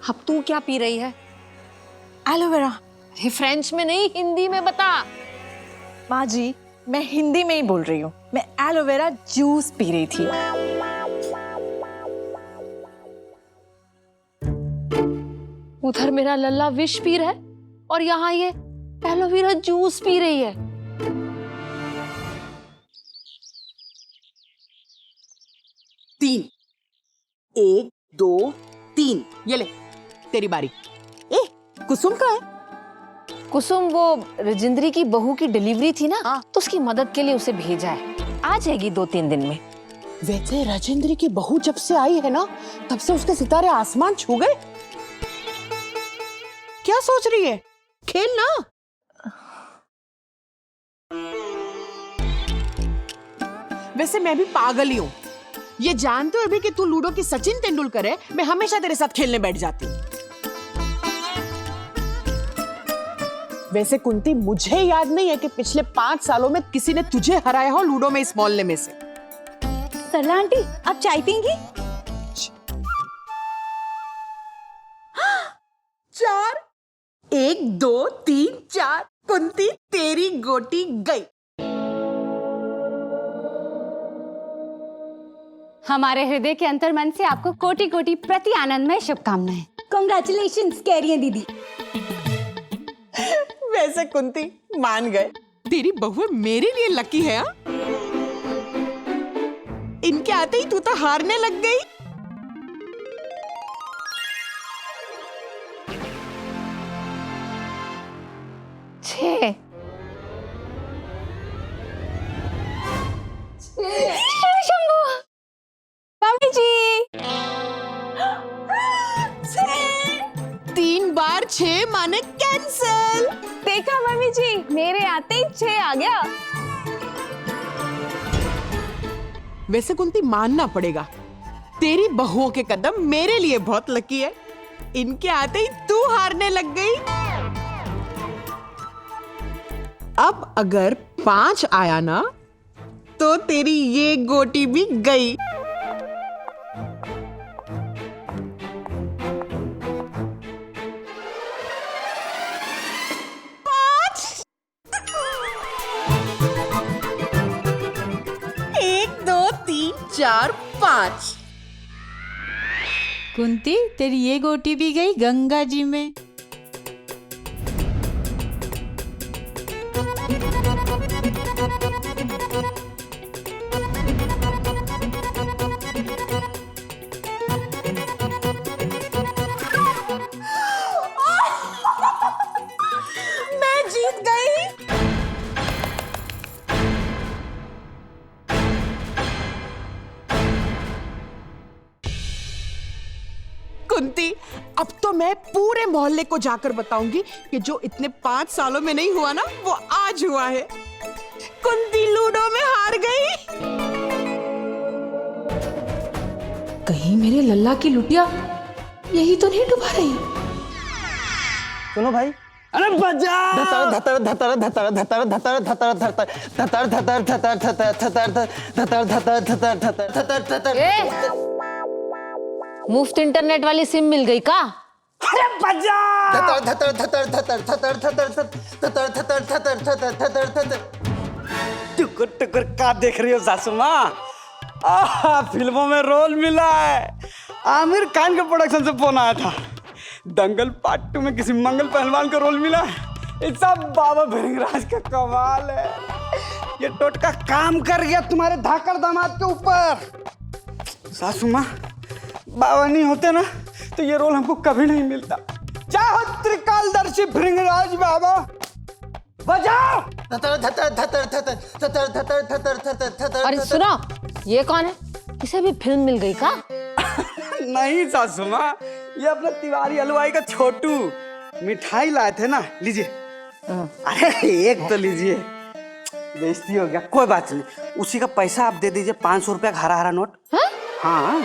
अब तू क्या पी रही है? एलोवेरा। अरे फ्रेंच में नहीं, हिंदी में बता। माँ जी, मैं हिंदी में ही बोल रही हूँ। मैं एलोवेरा जूस पी रही थी। उधर मेरा लल्ला विष पी रहा है और यहाँ ये एलोवेरा जूस पी रही है। तीन, 1 2 3, ये ले तेरी बारी। ए, कुसुम का है? कुसुम वो राजेंद्री की बहू की डिलीवरी थी ना, तो उसकी मदद के लिए उसे भेजा है। आ जाएगी 2-3 दिन में। वैसे राजेंद्री की बहू जब से आई है ना, तब से उसके सितारे आसमान छू गए। क्या सोच रही है? खेल ना। वैसे मैं भी पागल ही हूँ। ये जानते हुए भी कि तू लूडो की सचिन तेंदुलकर है, मैं हमेशा तेरे साथ खेलने बैठ जाती हूँ। वैसे कुंती, मुझे याद नहीं है कि पिछले 5 सालों में किसी ने तुझे हराया हो लूडो में इस मोहल्ले में से। सरला आंटी, आप चाय पियेंगी? 4, 1 2 3 4, कुंती तेरी गोटी गई। हमारे हृदय के अंतर्मन से आपको कोटि कोटि प्रति आनंदमय शुभकामनाएं। कांग्रेचुलेशंस कैरियर दीदी। वैसे कुंती, मान गए, तेरी बहू मेरे लिए लकी है। हा? इनके आते ही तू तो हारने लग गई। छे शंभू, मम्मी जी। 3 बार 6 माने कैंसल। देखा मम्मी जी, मेरे आते ही 6 आ गया। वैसे कुंती, मानना पड़ेगा, तेरी बहुओं के कदम मेरे लिए बहुत लकी है। इनके आते ही तू हारने लग गई। अब अगर 5 आया ना, तो तेरी ये गोटी भी गई। एक, 2, 3, 4, 5। कुंती, तेरी ये गोटी भी गई गंगा जी में। मैं जीत गई। कुंती, अब तो मैं पूरे मोहल्ले को जाकर बताऊंगी कि जो इतने 5 सालों में नहीं हुआ ना, वो आज हुआ है। कुंती लूडो में हार गई। कहीं मेरे लल्ला की लुटिया यही तो नहीं डुबा रही। सुनो भाई, अरे बजा। धतर धतर धतर धतर धतर धतर धतर धतर धतर धतर धतर धतर धतर धतर धतर धतर धतर धतर। मुफ्त इंटरनेट वाली सिम मिल गई का? अरे बजा। धतर धतर धतर धतर धतर धतर धतर धतर धतर धतर धतर धतर। टुकुर टुकुर का देख रही हो सासू माँ? फिल्मों में रोल मिला है। आमिर खान के प्रोडक्शन से फोन आया था। दंगल पार्ट 2 में किसी मंगल पहलवान का रोल मिला है। ये सब बाबा भृंगराज का कमाल है। ये टोटका काम कर गया तुम्हारे धाकड़ दामाद के ऊपर। सासू माँ, बाबा नहीं होते ना तो ये रोल हमको कभी नहीं मिलता। चाहो त्रिकालदर्शी भृंगराज बाबा, बजाओ। धतर धतर धतर धतर धतर धतर धतर धतर धतर। अरे सुनो, ये कौन है? इसे भी फिल्म मिल गई का? नहीं सासू माँ, ये अपना तिवारी हलवाई का छोटू मिठाई लाए थे ना, लीजिए। अरे एक तो लीजिए, बेइज्जती हो गया। कोई बात नहीं, उसी का पैसा आप दे दीजिए, 500 रुपया का हरा हरा नोट। हाँ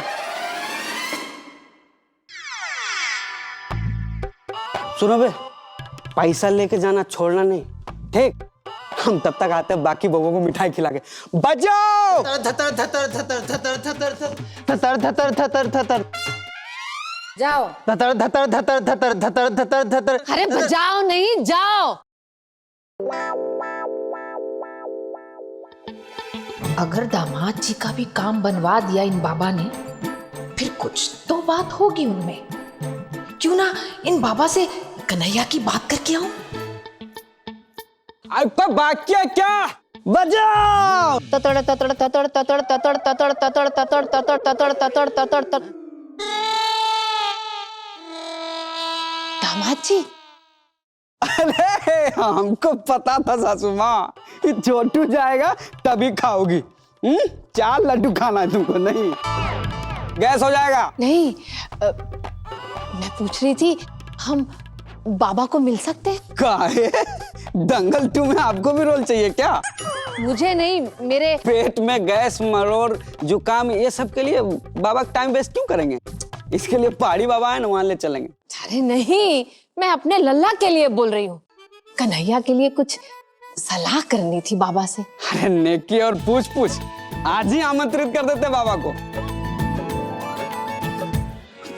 सुनो बे, पैसा लेके जाना छोड़ना नहीं, ठीक? हम तब तक आते हैं बाकी बबुओं को मिठाई खिला के। बजाओ। धतर धतर धतर धतर धतर धतर धतर धतर धतर। जाओ। धतर धतर धतर धतर धतर धतर धतर। अरे बजाओ नहीं, जाओ। अगर दामाद जी का भी काम बनवा दिया इन बाबा ने, फिर कुछ तो बात होगी उनमें। क्यों ना इन बाबा से कन्हैया की बात करके आऊं। आपका बाकी है क्या? बजाओ। ततड़ ततड़ ततड़ ततड़ ततड़ ततड़ ततड़ ततड़ ततड़ ततड़ ततड़ ततड़ ततड़। दामाद जी, अरे हमको पता था सासू माँ कि छोटू जाएगा तभी खाओगी। 4 लड्डू खाना है तुमको, नहीं गैस हो जाएगा। नहीं मैं पूछ रही थी, हम बाबा को मिल सकते हैं? काहे? दंगल 2 में आपको भी रोल चाहिए क्या? मुझे नहीं, मेरे पेट में गैस, मरोड़, जुकाम, ये सब के लिए बाबा टाइम वेस्ट क्यों करेंगे? इसके लिए पहाड़ी बाबा है ना, वहां ले चलेंगे। अरे नहीं, मैं अपने लल्ला के लिए बोल रही हूँ। कन्हैया के लिए कुछ सलाह करनी थी बाबा से। अरे नेकी और पूछ आज ही आमंत्रित कर देते बाबा को।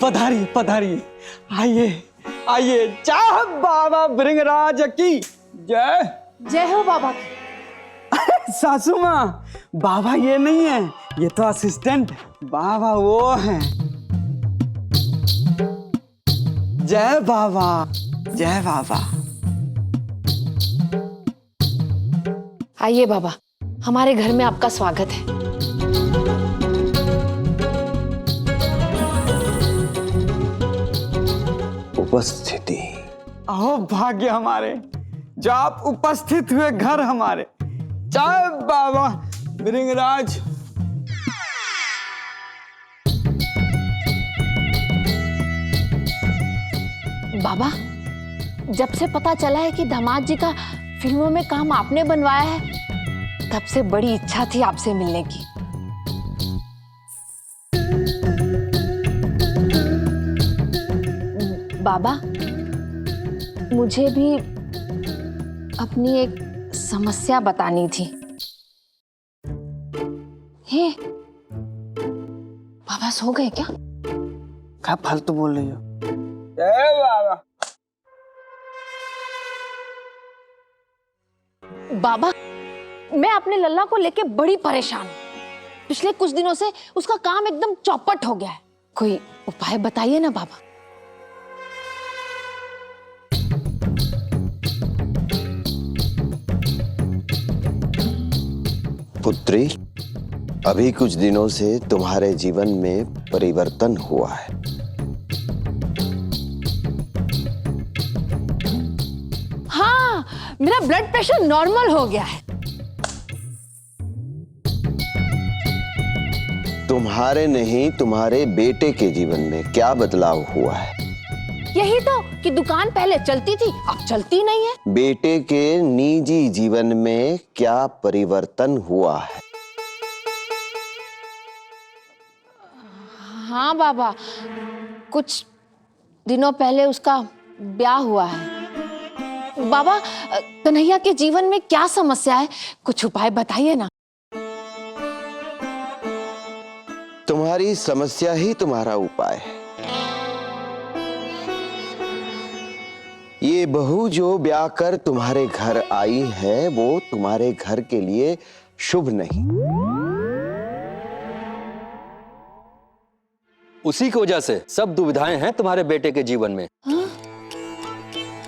पधारिए पधारिए, आइए आइए। चाह बाबा भृंगराज की जय। जय हो बाबा की। सासू माँ, बाबा ये नहीं है, ये तो असिस्टेंट। बाबा वो है। जय बाबा, जय बाबा। आइए बाबा, हमारे घर में आपका स्वागत है। उपस्थिति। अहो भाग्य हमारे, जो आप उपस्थित हुए घर हमारे। जय बाबा भृंगराज। बाबा, जब से पता चला है कि दामाद जी का फिल्मों में काम आपने बनवाया है, तब से बड़ी इच्छा थी आपसे मिलने की। बाबा, मुझे भी अपनी एक समस्या बतानी थी। हे, बाबा सो गए क्या? क्या फालतू बोल रही हो? जय बाबा। बाबा, मैं अपने लल्ला को लेके बड़ी परेशान हूँ। पिछले कुछ दिनों से उसका काम एकदम चौपट हो गया है। कोई उपाय बताइए ना बाबा। पुत्री, अभी कुछ दिनों से तुम्हारे जीवन में परिवर्तन हुआ है। हाँ, मेरा ब्लड प्रेशर नॉर्मल हो गया है। तुम्हारे नहीं, तुम्हारे बेटे के जीवन में क्या बदलाव हुआ है? यही तो कि दुकान पहले चलती थी, अब चलती नहीं है। बेटे के निजी जीवन में क्या परिवर्तन हुआ है? हाँ बाबा, कुछ दिनों पहले उसका ब्याह हुआ है। बाबा, कन्हैया के जीवन में क्या समस्या है, कुछ उपाय बताइए ना। तुम्हारी समस्या ही तुम्हारा उपाय है। ये बहू जो ब्याह कर तुम्हारे घर आई है, वो तुम्हारे घर के लिए शुभ नहीं। उसी की वजह से सब दुविधाएं हैं तुम्हारे बेटे के जीवन में।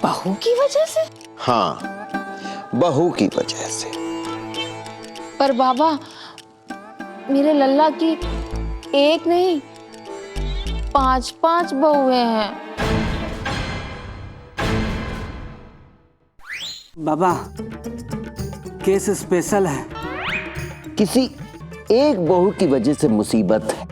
बहू की वजह से? हाँ, बहू की वजह से। पर बाबा, मेरे लल्ला की एक नहीं 5-5 बहुएं हैं। बाबा, केस स्पेशल है। किसी एक बहू की वजह से मुसीबत है।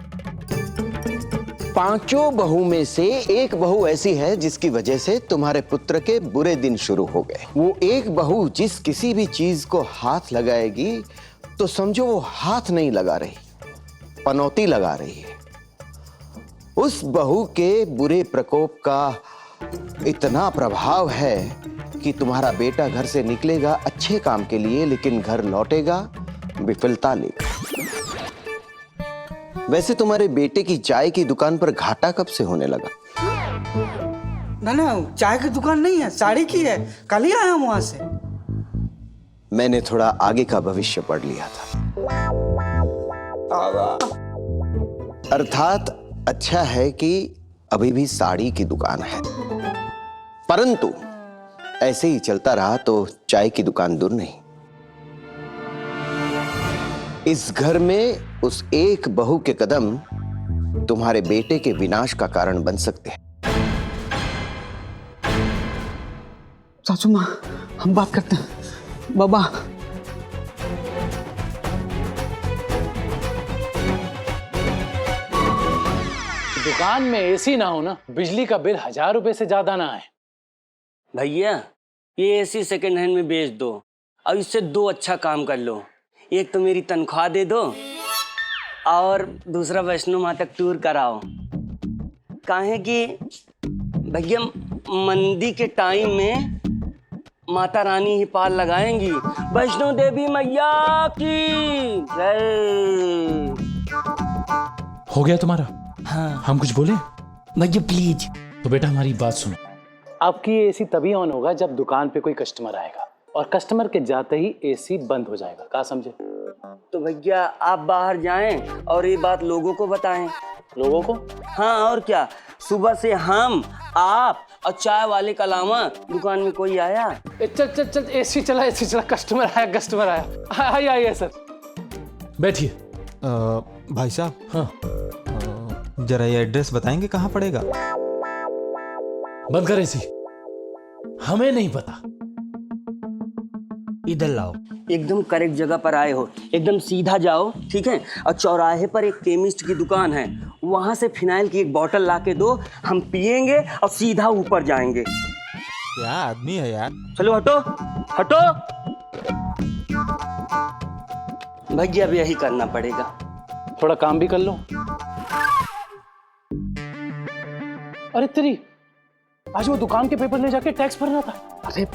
5 बहू में से एक बहू ऐसी है जिसकी वजह से तुम्हारे पुत्र के बुरे दिन शुरू हो गए। वो एक बहू जिस किसी भी चीज को हाथ लगाएगी तो समझो वो हाथ नहीं लगा रही, पनौती लगा रही है। उस बहू के बुरे प्रकोप का इतना प्रभाव है कि तुम्हारा बेटा घर से निकलेगा अच्छे काम के लिए, लेकिन घर लौटेगा विफलता लेकर। वैसे तुम्हारे बेटे की चाय की दुकान पर घाटा कब से होने लगा? ना चाय की दुकान नहीं है, साड़ी की है। कल ही आया हूं वहां से। मैंने थोड़ा आगे का भविष्य पढ़ लिया था। अर्थात अच्छा है कि अभी भी साड़ी की दुकान है, परंतु ऐसे ही चलता रहा तो चाय की दुकान दूर नहीं। इस घर में उस एक बहू के कदम तुम्हारे बेटे के विनाश का कारण बन सकते हैं। सासू माँ, हम बात करते हैं। बाबा, दुकान में एसी ना हो ना, बिजली का बिल 1000 रुपए से ज्यादा ना आए। भैया ये एसी सेकंड हैंड में बेच दो और इससे 2 अच्छा काम कर लो। एक तो मेरी तनख्वाह दे दो और दूसरा वैष्णो माता तक टूर कराओ। काहे कि भैया मंदी के टाइम में माता रानी ही पार लगाएंगी। वैष्णो देवी मैया की जय। हो गया तुम्हारा? हाँ हम कुछ बोले? भैया प्लीज। तो बेटा हमारी बात सुनो, आपकी एसी तभी ऑन होगा जब दुकान पे कोई कस्टमर आएगा, और कस्टमर के जाते ही एसी बंद हो जाएगा। कहा समझे? तो भैया आप बाहर जाएं और ये बात लोगों को बताएं। लोगों को? हाँ और क्या, सुबह से हम, आप और चाय वाले के अलावा दुकान में कोई आया? चल चल चल, एसी चला, कस्टमर आया। आइए सर, बैठिए। भाई साहब, हाँ जरा ये एड्रेस बताएंगे कहाँ पड़ेगा? बंद कर एसी, हमें नहीं पता। इधर लाओ। एकदम करेक्ट जगह पर आए हो, एकदम सीधा जाओ, ठीक है? और चौराहे पर एक केमिस्ट की दुकान है, वहां से फिनाइल की एक बोतल ला के दो, हम पिएंगे और सीधा ऊपर जाएंगे। क्या आदमी है यार। चलो हटो हटो। भैया अब यही करना पड़ेगा। थोड़ा काम भी कर लो। अरे तेरी, आज वो दुकान के पेपर ले जाके टैक्स भरना था। अरे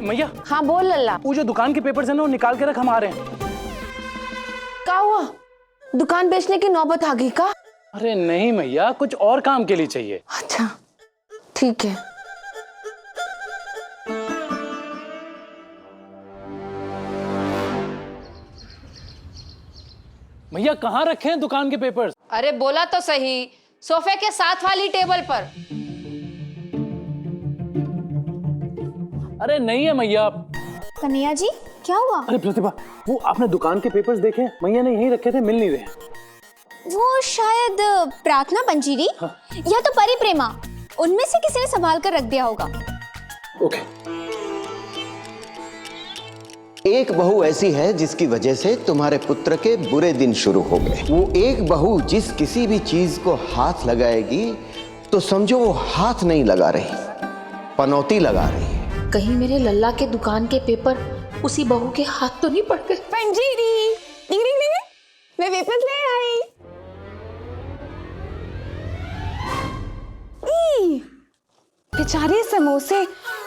मैया। हाँ बोल लल्ला। वो जो दुकान के पेपर्स है ना, वो निकाल के रख, हम आ रहे हैं। क्या हुआ? दुकान बेचने की नौबत आ गई का? अरे नहीं मैया, कुछ और काम के लिए चाहिए। अच्छा ठीक है। मैया कहाँ रखे हैं दुकान के पेपर्स? अरे बोला तो सही, सोफे के साथ वाली टेबल पर। अरे नहीं है मैया। कन्हैया जी क्या हुआ? अरे प्रतिभा, वो आपने दुकान के पेपर्स देखे? मैया ने यहीं रखे थे, मिल नहीं रहे। वो शायद प्रार्थना पंजीरी या तो परी प्रेमा, उनमें से किसी ने संभाल कर रख दिया होगा। ओके। एक बहू ऐसी है जिसकी वजह से तुम्हारे पुत्र के बुरे दिन शुरू हो गए। वो एक बहू जिस किसी भी चीज को हाथ लगाएगी तो समझो वो हाथ नहीं लगा रही, पनौती लगा रही है। कहीं मेरे लल्ला के दुकान के पेपर उसी बहू के हाथ तो नहीं पड़ गए? पंजीरी मैं पेपर ले आई। बेचारे समोसे,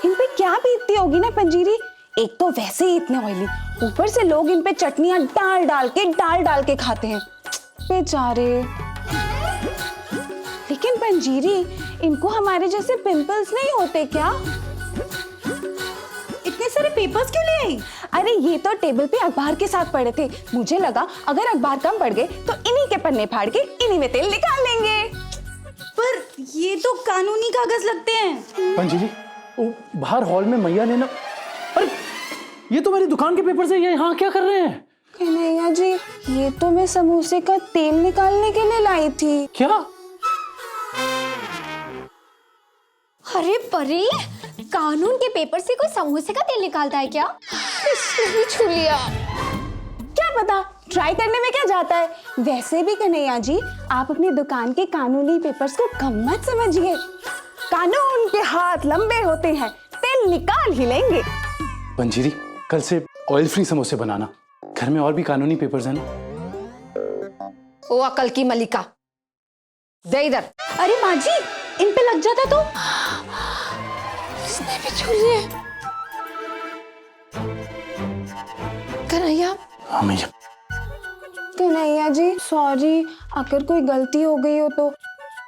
इन पे क्या बीतती होगी ना पंजीरी। एक तो वैसे ही इतने ऑयली, ऊपर से लोग इन पे चटनियां डाल डाल के खाते हैं बेचारे। लेकिन पंजीरी, इनको हमारे जैसे पिंपल्स नहीं होते क्या? इतने सारे पेपर्स क्यों ले आई? अरे ये तो टेबल पे अखबार के साथ पड़े थे, मुझे लगा अगर अखबार कम पड़ गए तो इन्हीं के पन्ने फाड़ के इन्हीं में तेल निकाल लेंगे। पर ये तो कानूनी कागज लगते हैं। पंजीरी, वो बाहर हॉल में मैया ने ना, अरे ये तो मेरी दुकान के पेपर से, ये यहाँ क्या कर रहे हैं? कन्हैया जी, ये तो मैं समोसे का तेल निकालने के लिए लाई थी। क्या? अरे परी, कानून के पेपर से कोई समोसे का तेल निकालता है क्या? इसने छू लिया। क्या पता, ट्राई करने में क्या जाता है। वैसे भी कन्हैया जी, आप अपनी दुकान के कानूनी पेपर्स को कम मत समझिए। कानून के हाथ लंबे होते हैं, तेल निकाल ही लेंगे। पंजीरी, कल से ऑयल फ्री समोसे बनाना। घर में और भी कानूनी पेपर्स हैं ना। ओ अकल की मलिका, दे इधर। अरे माँ जी, इन पे लग जाता तो। इसने भी छू लिए। कन्हैया, हाँ मैया। कन्हैया जी सॉरी, अगर कोई गलती हो गई हो तो,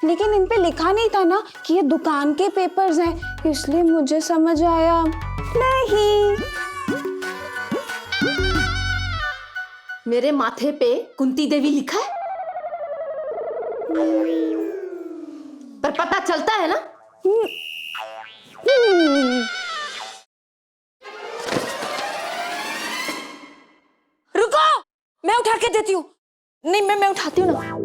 लेकिन इन पे लिखा नहीं था ना कि ये दुकान के पेपर्स हैं, इसलिए मुझे समझ आया नहीं। मेरे माथे पे कुंती देवी लिखा है, पर पता चलता है ना। रुको, मैं उठा के देती हूँ। नहीं, मैं उठाती हूँ ना।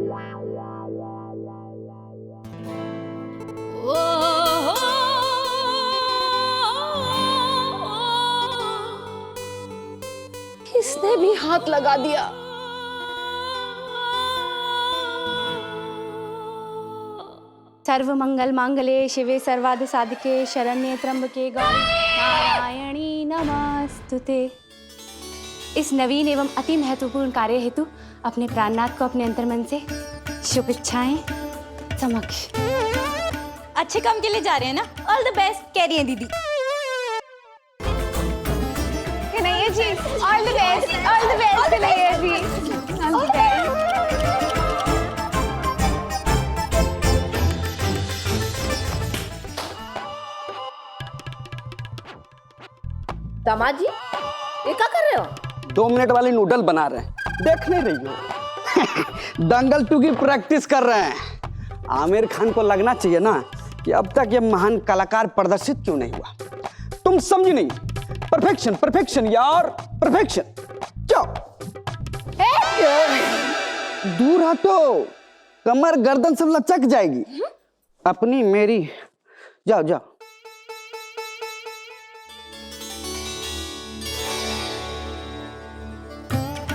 इसने भी हाथ लगा दिया। सर्व मंगल मांगल्ये शिवे सर्वार्थ साधिके शरण्ये त्र्यंबके गौरी नारायणी नमस्तुते। इस नवीन एवं अति महत्वपूर्ण कार्य हेतु अपने प्राणनाथ को अपने अंतर्मन से शुभ इच्छाएं समक्ष। अच्छे काम के लिए जा रहे हैं ना? ऑल द बेस्ट कह रही है दीदी। Kanhaiya ji all the best, all the best Kanhaiya ji, all the best. दामाद जी ये क्या कर रहे हो? 2 मिनट वाली नूडल बना रहे हैं, देख नहीं रही हो? दंगल 2 की प्रैक्टिस कर रहे हैं। आमिर खान को लगना चाहिए ना कि अब तक ये महान कलाकार प्रदर्शित क्यों नहीं हुआ। तुम समझी नहीं, परफेक्शन परफेक्शन यार, परफेक्शन। जाओ दूर हटो, कमर गर्दन सब लचक जाएगी अपनी मेरी। जाओ जाओ।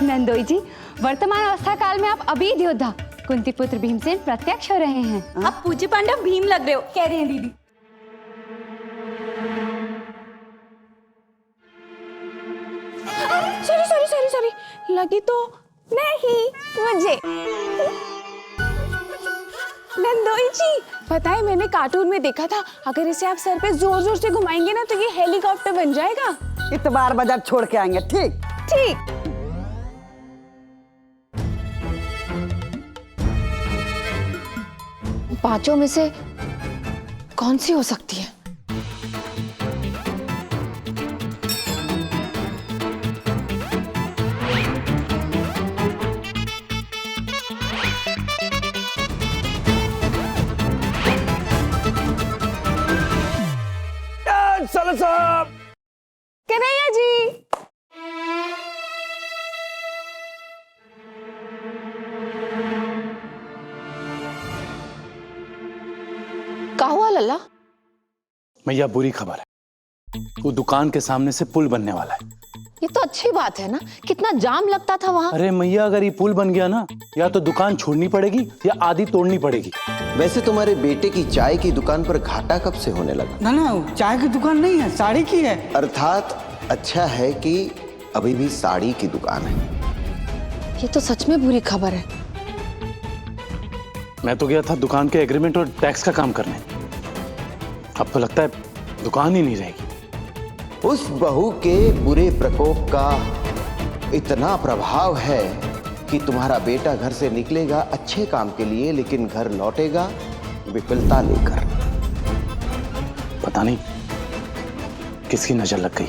नंदोई जी, वर्तमान अवस्था काल में आप अभी योद्धा कुंती पुत्र भीमसेन प्रत्यक्ष हो रहे हैं। आप पूज्य पांडव भीम लग रहे हो कह रहे हैं दीदी। सॉरी सॉरी सॉरी सॉरी, लगी तो नहीं मुझे। नंदोई जी, पता है मैंने कार्टून में देखा था, अगर इसे आप सर पे जोर जोर से घुमाएंगे ना तो ये हेलीकॉप्टर बन जाएगा। इतबार बाजार छोड़ के आएंगे, ठीक ठीक। पांचों में से कौन सी हो सकती है? चलो साहब। कन्हैया जी क्या हुआ लल्ला? मैया बुरी खबर है, वो दुकान के सामने से पुल बनने वाला है। ये तो अच्छी बात है ना, कितना जाम लगता था वहाँ। अरे मैया, अगर ये पुल बन गया ना, या तो दुकान छोड़नी पड़ेगी या आधी तोड़नी पड़ेगी। वैसे तुम्हारे बेटे की चाय की दुकान पर घाटा कब से होने लगा? ना ना, चाय की दुकान नहीं है, साड़ी की है। अर्थात अच्छा है कि अभी भी साड़ी की दुकान है। ये तो सच में बुरी खबर है। मैं तो गया था दुकान के एग्रीमेंट और टैक्स का काम करने, अब तो लगता है दुकान ही नहीं रहेगी। उस बहू के बुरे प्रकोप का इतना प्रभाव है कि तुम्हारा बेटा घर से निकलेगा अच्छे काम के लिए, लेकिन घर लौटेगा विफलता लेकर। पता नहीं किसकी नजर लग गई।